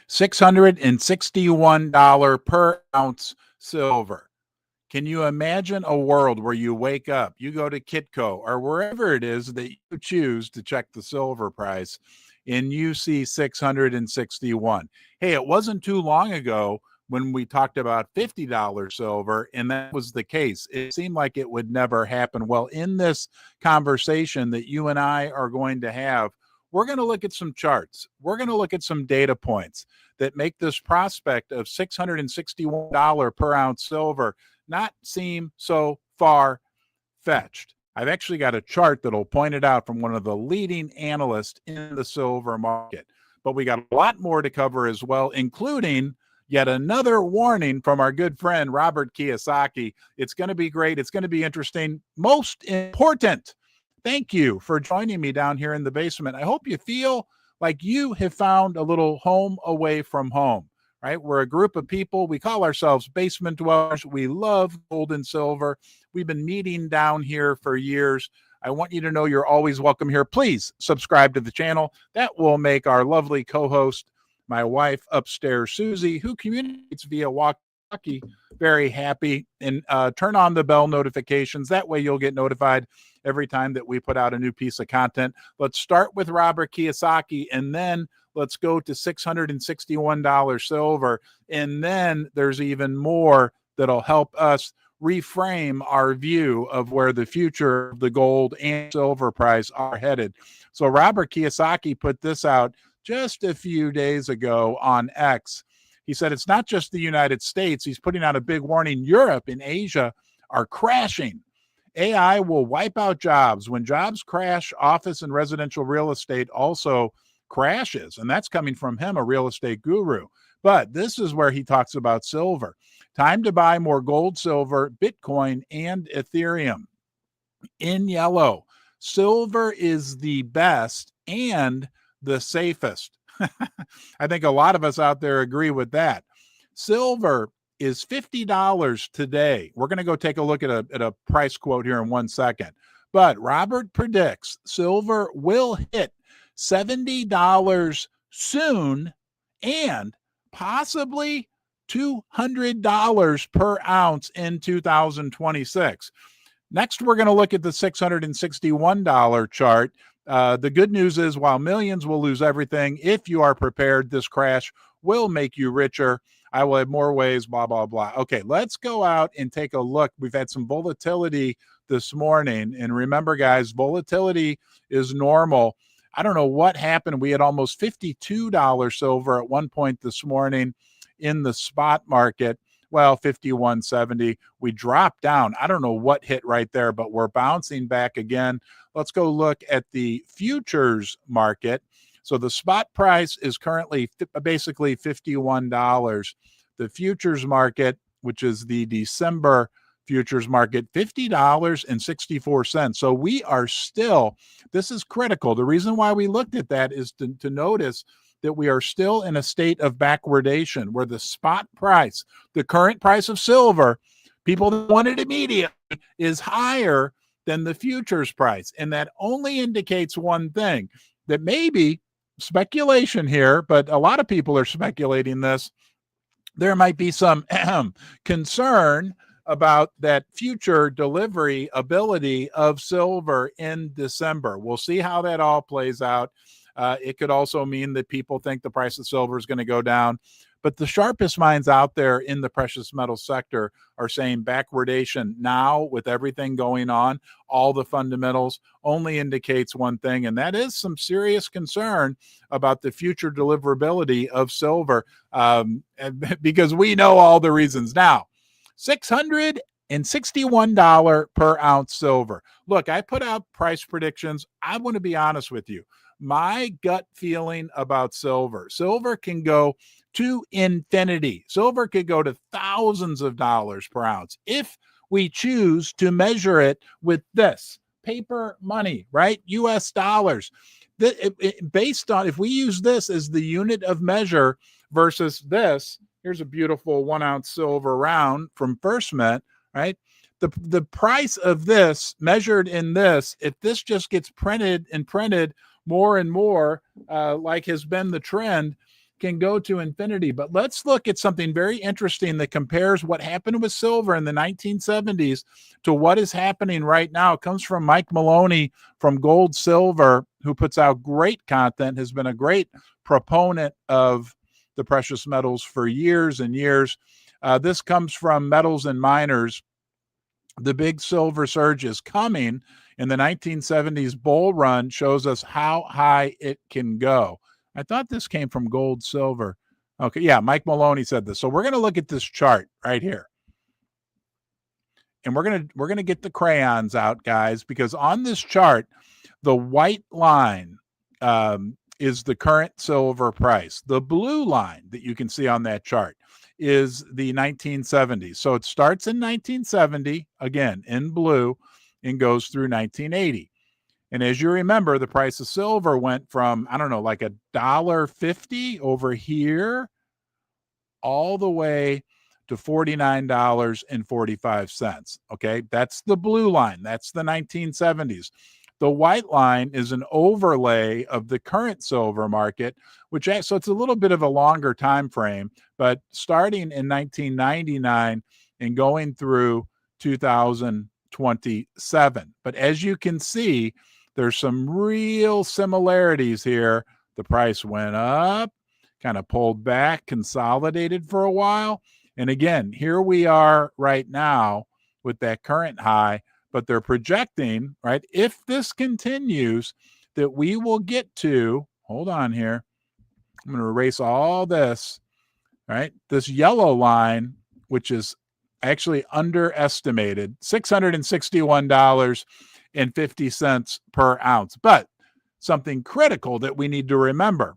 $661 per ounce silver. Can you imagine a world where you wake up, you go to Kitco or wherever it is that you choose to check the silver price, and you see 661? Hey, it wasn't too long ago when we talked about $50 silver, and that was the case. It seemed like it would never happen. Well, in this conversation that you and I are going to have, we're going to look at some charts. We're going to look at some data points that make this prospect of $661 per ounce silver not seem so far-fetched. I've actually got a chart that'll point it out from one of the leading analysts in the silver market. But we got a lot more to cover as well, including yet another warning from our good friend Robert Kiyosaki. It's going to be great. It's going to be interesting. Most important, thank you for joining me down here in the basement. I hope you feel like you have found a little home away from home, right? We're a group of people. We call ourselves basement dwellers. We love gold and silver. We've been meeting down here for years. I want you to know you're always welcome here. Please subscribe to the channel. That will make our lovely co-host, my wife upstairs, Susie, who communicates via walkie, very happy. And turn on the bell notifications. That way you'll get notified every time that we put out a new piece of content. Let's start with Robert Kiyosaki, and then let's go to $661 silver. And then there's even more that'll help us reframe our view of where the future of the gold and silver price are headed. So Robert Kiyosaki put this out just a few days ago on X. He said it's not just the United States. He's putting out a big warning. Europe and Asia are crashing. AI will wipe out jobs. When jobs crash, office and residential real estate also crashes. And that's coming from him, a real estate guru. But this is where he talks about silver. Time to buy more gold, silver, Bitcoin, and Ethereum. In yellow, silver is the best and the safest. I think a lot of us out there agree with that. Silver is $50 today. We're going to go take a look at a price quote here in 1 second. But Robert predicts silver will hit $70 soon and possibly $200 per ounce in 2026. Next, we're going to look at the $661 chart. The good news is, while millions will lose everything, if you are prepared, this crash will make you richer. I will have more ways, blah, blah, blah. Okay, let's go out and take a look. We've had some volatility this morning. And remember, guys, volatility is normal. I don't know what happened. We had almost $52 silver at one point this morning in the spot market. Well, 51.70. We dropped down. I don't know what hit right there, but we're bouncing back again. Let's go look at the futures market. So the spot price is currently basically $51. The futures market, which is the December futures market, $50.64. So we are still, this is critical. The reason why we looked at that is to notice that we are still in a state of backwardation where the spot price, the current price of silver, people that want it immediately, is higher than the futures price. And that only indicates one thing, that maybe speculation here, but a lot of people are speculating this, there might be some concern about that future delivery ability of silver in December. We'll see how that all plays out. It could also mean that people think the price of silver is going to go down. But the sharpest minds out there in the precious metal sector are saying backwardation now, with everything going on, all the fundamentals, only indicates one thing, and that is some serious concern about the future deliverability of silver, because we know all the reasons. Now, $661 per ounce silver. Look, I put out price predictions. I want to be honest with you. My gut feeling about silver can go to infinity. Silver could go to thousands of dollars per ounce if we choose to measure it with this paper money, right? US dollars. Based on, if we use this as the unit of measure versus this, here's a beautiful 1 ounce silver round from First Mint, right? The price of this measured in this, if this just gets printed and printed more and more, like has been the trend, can go to infinity. But let's look at something very interesting that compares what happened with silver in the 1970s to what is happening right now. It comes from Mike Maloney from Gold Silver, who puts out great content, has been a great proponent of the precious metals for years and years. This comes from Metals and Miners. The big silver surge is coming, and the 1970s bull run shows us how high it can go. I thought this came from Gold Silver. Okay, yeah, Mike Maloney said this. So we're going to look at this chart right here. And we're going to get the crayons out, guys, because on this chart, the white line is the current silver price. The blue line that you can see on that chart is the 1970s. So it starts in 1970, again, in blue, and goes through 1980. And as you remember, the price of silver went from, I don't know, like $1.50 over here all the way to $49.45. Okay, that's the blue line. That's the 1970s. The white line is an overlay of the current silver market, so it's a little bit of a longer time frame, but starting in 1999 and going through 2027. But as you can see, there's some real similarities here. The price went up, kind of pulled back, consolidated for a while. And again, here we are right now with that current high, but they're projecting, right, if this continues, that we will get to, hold on here, I'm going to erase all this, right, this yellow line, which is actually underestimated, $661.50 per ounce. But something critical that we need to remember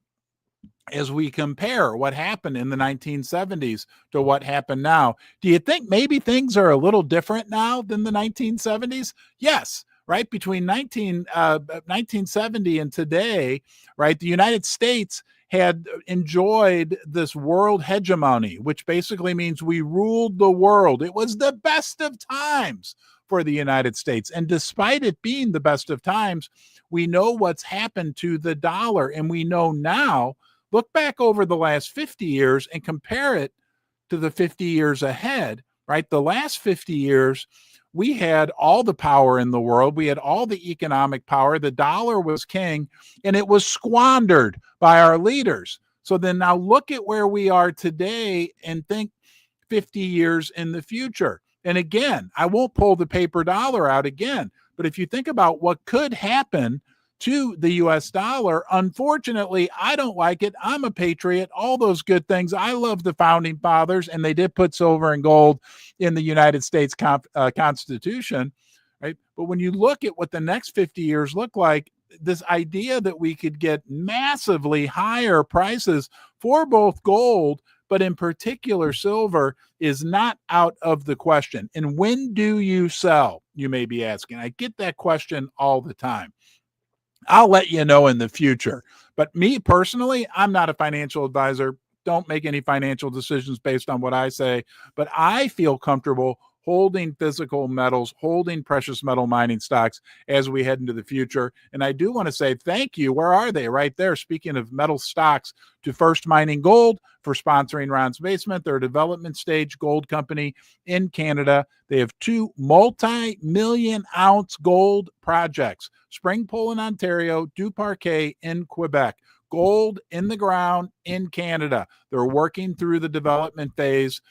as we compare what happened in the 1970s to what happened now, do you think maybe things are a little different now than the 1970s? Yes, right? Between 1970 and today, right, the United States had enjoyed this world hegemony, which basically means we ruled the world. It was the best of times for the United States. And despite it being the best of times, we know what's happened to the dollar. And we know now, look back over the last 50 years and compare it to the 50 years ahead, right? The last 50 years, we had all the power in the world. We had all the economic power. The dollar was king, and it was squandered by our leaders. So then now look at where we are today and think 50 years in the future. And again, I won't pull the paper dollar out again, but if you think about what could happen to the US dollar, unfortunately, I don't like it. I'm a patriot, all those good things. I love the founding fathers, and they did put silver and gold in the United States Constitution, right? But when you look at what the next 50 years look like, this idea that we could get massively higher prices for both gold, but in particular silver, is not out of the question. And when do you sell? You may be asking. I get that question all the time. I'll let you know in the future. But me personally, I'm not a financial advisor. Don't make any financial decisions based on what I say. But I feel comfortable holding physical metals, holding precious metal mining stocks as we head into the future. And I do want to say thank you. Where are they? Right there. Speaking of metal stocks, to First Mining Gold for sponsoring Ron's Basement. They're a development stage gold company in Canada. They have 2 multi-million ounce gold projects, Springpole in Ontario, Du Parquet in Quebec. Gold in the ground in Canada. They're working through the development phase,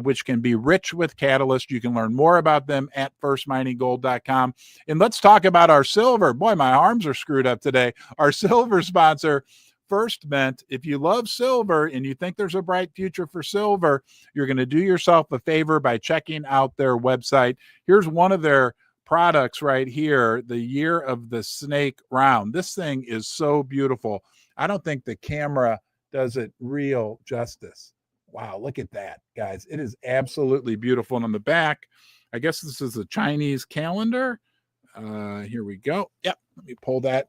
which can be rich with catalyst. You can learn more about them at firstmininggold.com. And let's talk about our silver. Boy, my arms are screwed up today. Our silver sponsor, First Mint. If you love silver and you think there's a bright future for silver, you're going to do yourself a favor by checking out their website. Here's one of their products right here, the Year of the Snake Round. This thing is so beautiful. I don't think the camera does it real justice. Wow, look at that, guys. It is absolutely beautiful. And on the back, I guess this is a Chinese calendar. Here we go. Yep, let me pull that.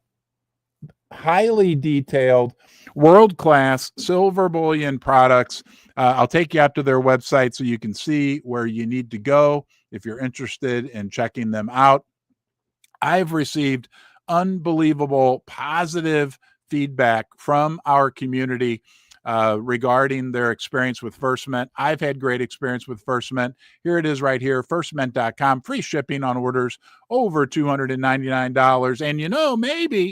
Highly detailed, world-class silver bullion products. I'll take you out to their website so you can see where you need to go if you're interested in checking them out. I've received unbelievable positive feedback from our community regarding their experience with First Mint. I've had great experience with First Mint. Here it is right here, firstmint.com, free shipping on orders over $299. And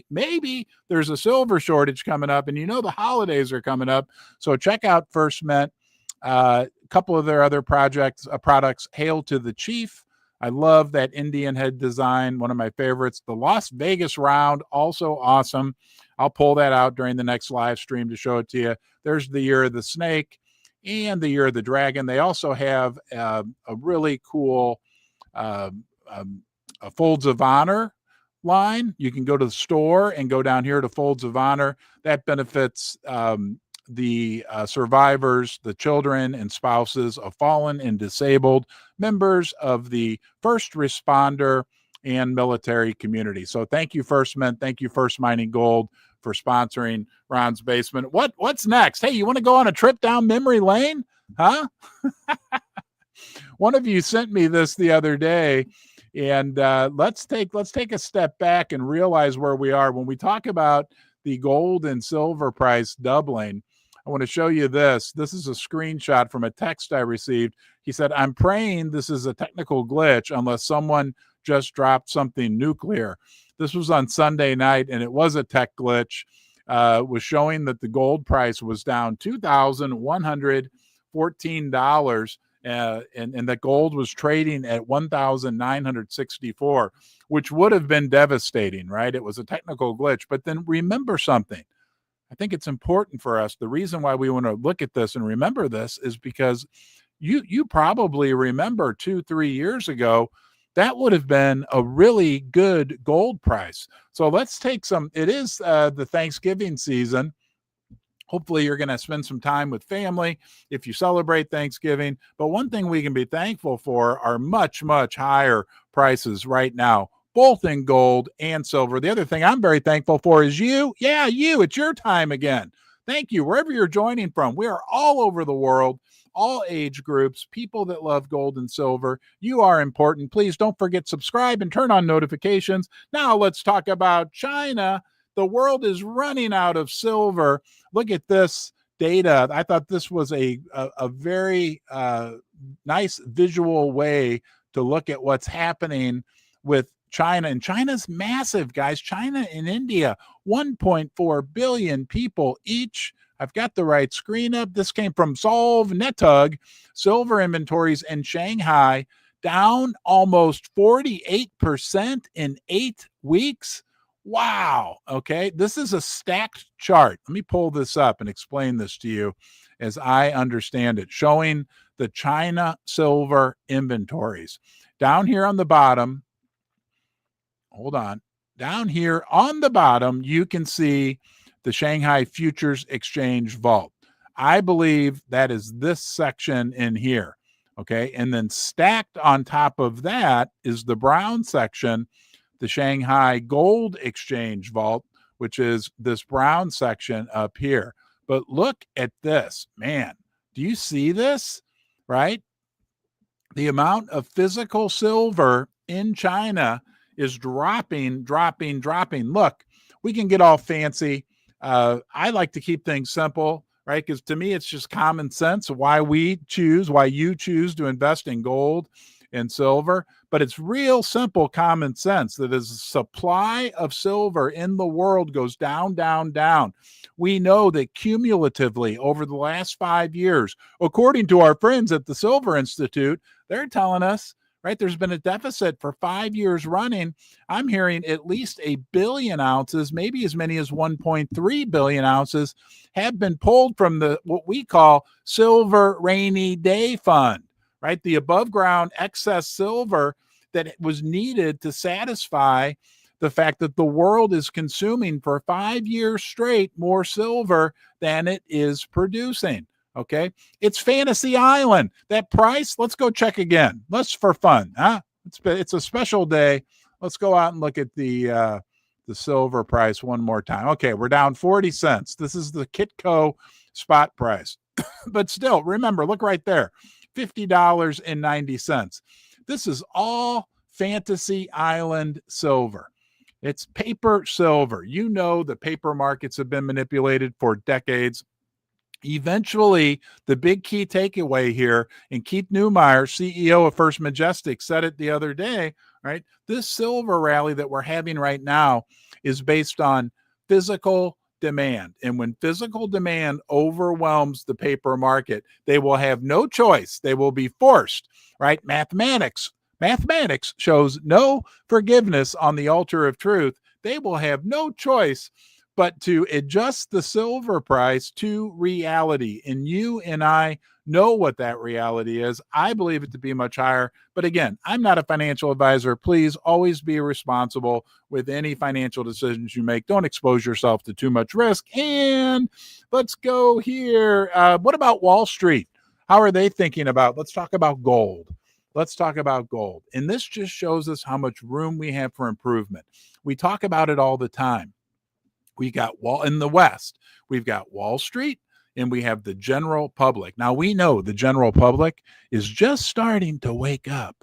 maybe there's a silver shortage coming up, and the holidays are coming up. So check out First Mint. A couple of their other products, Hail to the Chief. I love that Indian head design, one of my favorites. The Las Vegas round, also awesome. I'll pull that out during the next live stream to show it to you. There's the Year of the Snake and the Year of the Dragon. They also have a really cool a Folds of Honor line. You can go to the store and go down here to Folds of Honor. That benefits the survivors, the children and spouses of fallen and disabled members of the first responder and military community. So thank you, First Mint. Thank you, First Mining Gold, for sponsoring Ron's Basement. What's next? Hey, you want to go on a trip down memory lane? Huh? One of you sent me this the other day, and let's take a step back and realize where we are when we talk about the gold and silver price doubling. I want to show you this. This is a screenshot from a text I received. He said, "I'm praying this is a technical glitch unless someone just dropped something nuclear." This was on Sunday night, and it was a tech glitch. It was showing that the gold price was down $2,114, and that gold was trading at 1,964, which would have been devastating, right? It was a technical glitch. But then remember something. I think it's important for us. The reason why we want to look at this and remember this is because you probably remember 2-3 years ago, that would have been a really good gold price. So let's take it is the Thanksgiving season. Hopefully you're going to spend some time with family if you celebrate Thanksgiving. But one thing we can be thankful for are much, much higher prices right now, both in gold and silver. The other thing I'm very thankful for is you. Yeah, you. It's your time again. Thank you. Wherever you're joining from, we are all over the world, all age groups, people that love gold and silver. You are important. Please don't forget subscribe and turn on notifications. Now let's talk about China. The world is running out of silver. Look at this data. I thought this was a very nice visual way to look at what's happening with China. And China's massive, guys. China and India, 1.4 billion people each. I've got the right screen up. This came from SolveNetug. Silver inventories in Shanghai down almost 48% in 8 weeks. Wow. Okay. This is a stacked chart. Let me pull this up and explain this to you as I understand it, showing the China silver inventories. Down here on the bottom, hold on. Down here on the bottom, you can see the Shanghai Futures Exchange Vault. I believe that is this section in here. Okay. And then stacked on top of that is the brown section, the Shanghai Gold Exchange Vault, which is this brown section up here. But look at this, man. Do you see this? Right? The amount of physical silver in China is dropping. Look, we can get all fancy. I like to keep things simple, right? Because to me, it's just common sense why you choose to invest in gold and silver. But it's real simple common sense that as the supply of silver in the world goes down, we know that cumulatively over the last 5 years, according to our friends at the Silver Institute, they're telling us, right, there's been a deficit for 5 years running. I'm hearing at least 1 billion ounces, maybe as many as 1.3 billion ounces have been pulled from what we call Silver Rainy Day Fund. Right, the above ground excess silver that was needed to satisfy the fact that the world is consuming for 5 years straight more silver than it is producing. Okay, it's Fantasy Island. That price, let's go check again. Let's for fun, huh? It's a special day. Let's go out and look at the silver price one more time. Okay, we're down 40 cents. This is the Kitco spot price, but still, remember, look right there. $50.90. This is all Fantasy Island silver. It's paper silver. You know the paper markets have been manipulated for decades. Eventually, the big key takeaway here, and Keith Neumeyer, CEO of First Majestic, said it the other day, right? This silver rally that we're having right now is based on physical demand. And when physical demand overwhelms the paper market, they will have no choice. They will be forced, right? Mathematics shows no forgiveness on the altar of truth. They will have no choice but to adjust the silver price to reality. And you and I know what that reality is. I believe it to be much higher. But again, I'm not a financial advisor. Please always be responsible with any financial decisions you make. Don't expose yourself to too much risk. And let's go here. What about Wall Street? How are they thinking about? Let's talk about gold. Let's talk about gold. And this just shows us how much room we have for improvement. We talk about it all the time. We got in the West, we've got Wall Street and we have the general public. Now we know the general public is just starting to wake up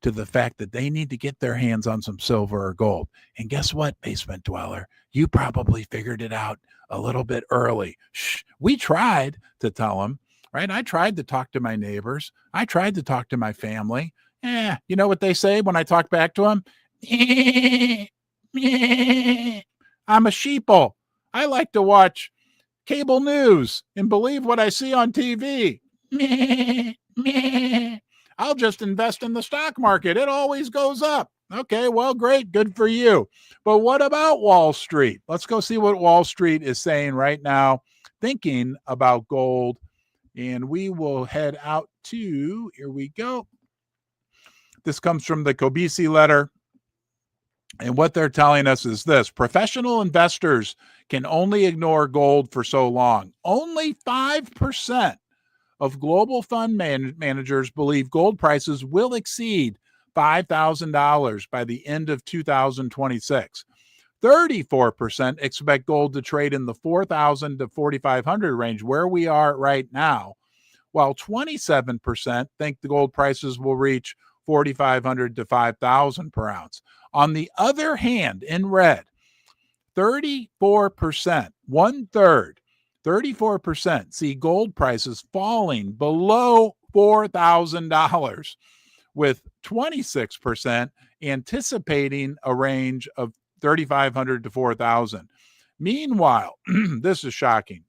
to the fact that they need to get their hands on some silver or gold. And guess what, basement dweller? You probably figured it out a little bit early. Shh, we tried to tell them, right? I tried to talk to my neighbors. I tried to talk to my family. You know what they say when I talk back to them? I'm a sheeple. I like to watch cable news and believe what I see on TV. I'll just invest in the stock market. It always goes up. Okay, well, great. Good for you. But what about Wall Street? Let's go see what Wall Street is saying right now, thinking about gold. And we will head out to, here we go. This comes from the Kobisi letter. And what they're telling us is this: professional investors can only ignore gold for so long. Only 5% of global fund managers believe gold prices will exceed $5,000 by the end of 2026. 34% expect gold to trade in the 4,000 to 4,500 range, where we are right now, while 27% think the gold prices will reach 4,500 to 5,000 per ounce. On the other hand, in red, 34%, 34% see gold prices falling below $4,000, with 26% anticipating a range of 3,500 to 4,000. Meanwhile, this is shocking.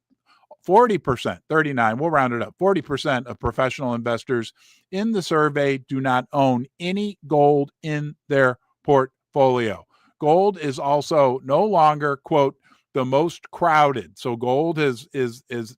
40%, 39, we'll round it up. 40% of professional investors in the survey do not own any gold in their portfolio. Gold is also no longer, quote, the most crowded. So gold has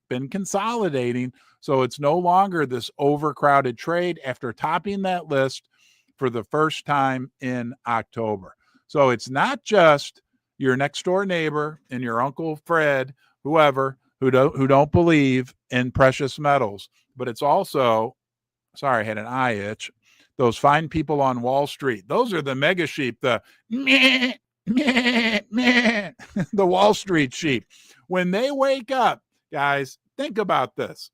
been consolidating. So it's no longer this overcrowded trade after topping that list for the first time in October. So it's not just your next door neighbor and your Uncle Fred, whoever, who don't believe in precious metals, but it's also, sorry, I had an eye itch, those fine people on Wall Street. Those are the mega sheep, the meh, meh, meh, the Wall Street sheep. When they wake up, guys, think about this.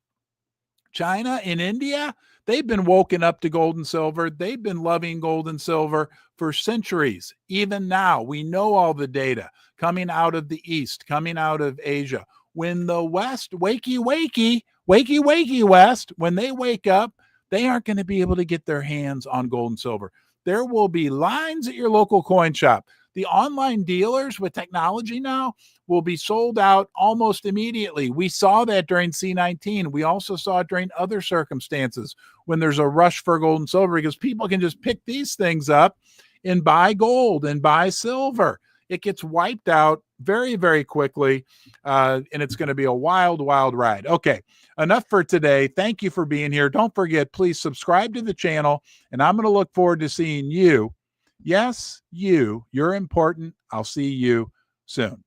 China and India, they've been woken up to gold and silver. They've been loving gold and silver for centuries. Even now, we know all the data coming out of the East, coming out of Asia. When the West, wakey West, when they wake up, they aren't going to be able to get their hands on gold and silver. There will be lines at your local coin shop. The online dealers with technology now will be sold out almost immediately. We saw that during C19. We also saw it during other circumstances when there's a rush for gold and silver, because people can just pick these things up and buy gold and buy silver. It gets wiped out very, very quickly, and it's going to be a wild, wild ride. Okay, enough for today. Thank you for being here. Don't forget, please subscribe to the channel, and I'm going to look forward to seeing you. Yes, you're important. I'll see you soon.